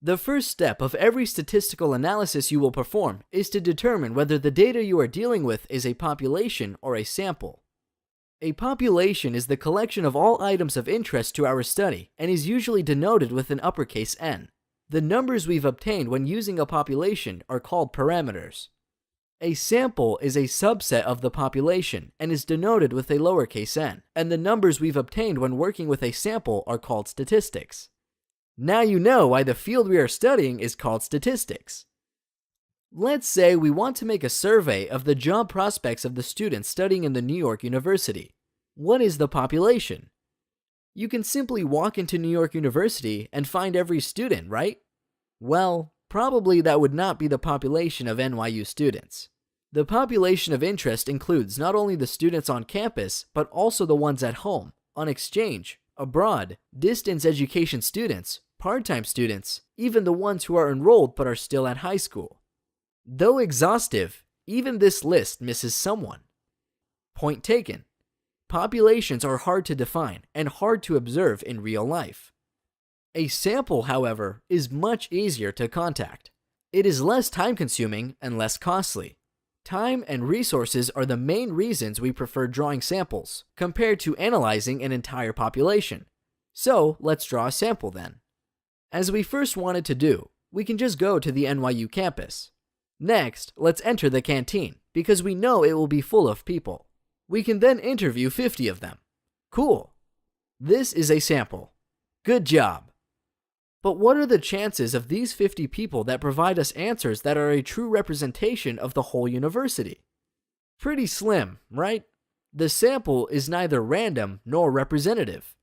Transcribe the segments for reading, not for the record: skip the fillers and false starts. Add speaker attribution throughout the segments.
Speaker 1: The first step of every statistical analysis you will perform is to determine whether the data you are dealing with is a population or a sample. A population is the collection of all items of interest to our study and is usually denoted with an uppercase N. The numbers we've obtained when using a population are called parameters. A sample is a subset of the population and is denoted with a lowercase n, and the numbers we've obtained when working with a sample are called statistics. Now you know why the field we are studying is called statistics. Let's say we want to make a survey of the job prospects of the students studying in the New York University. What is the population? You can simply walk into New York University and find every student, right? Well, probably that would not be the population of NYU students. The population of interest includes not only the students on campus, but also the ones at home, on exchange, abroad, distance education students, part-time students, even the ones who are enrolled but are still at high school. Though exhaustive, even this list misses someone. Point taken. Populations are hard to define and hard to observe in real life. A sample, however, is much easier to contact. It is less time-consuming and less costly. Time and resources are the main reasons we prefer drawing samples compared to analyzing an entire population. So let's draw a sample then. As we first wanted to do, we can just go to the NYU campus. Next, let's enter the canteen because we know it will be full of people. We can then interview 50 of them. Cool. This is a sample. Good job. But what are the chances of these 50 people that provide us answers that are a true representation of the whole university? Pretty slim, right? The sample is neither random nor representative.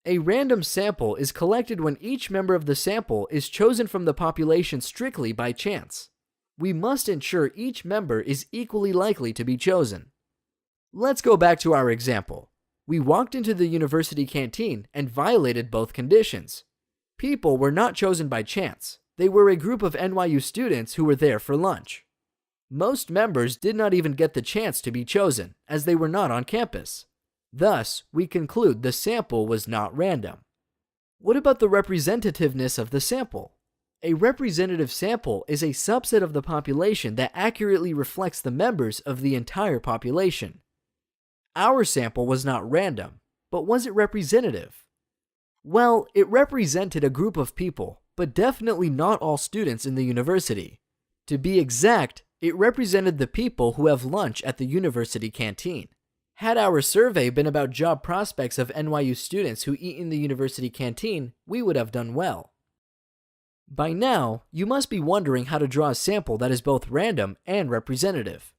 Speaker 1: A random sample is collected when each member of the sample is chosen from the population strictly by chance. We must ensure each member is equally likely to be chosen. Let's go back to our example. We walked into the university canteen and violated both conditions. People were not chosen by chance. They were a group of NYU students who were there for lunch. Most members did not even get the chance to be chosen, as they were not on campus. Thus, we conclude the sample was not random. What about the representativeness of the sample? A representative sample is a subset of the population that accurately reflects the members of the entire population. Our sample was not random, but was it representative? Well, it represented a group of people, but definitely not all students in the university. To be exact, it represented the people who have lunch at the university canteen. Had our survey been about job prospects of NYU students who eat in the university canteen, we would have done well. By now, you must be wondering how to draw a sample that is both random and representative.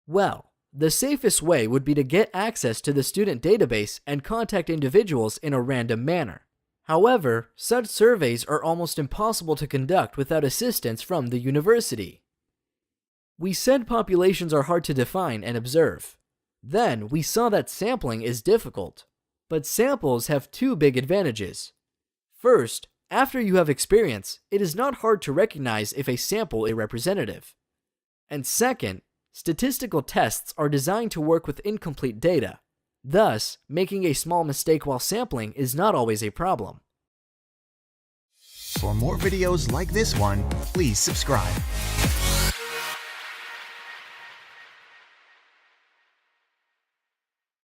Speaker 1: Well, the safest way would be to get access to the student database and contact individuals in a random manner. However, such surveys are almost impossible to conduct without assistance from the university. We said populations are hard to define and observe. Then we saw that sampling is difficult. But samples have two big advantages. First, after you have experience, it is not hard to recognize if a sample is representative. And second, statistical tests are designed to work with incomplete data. Thus, making a small mistake while sampling is not always a problem.
Speaker 2: For more videos like this one, please subscribe.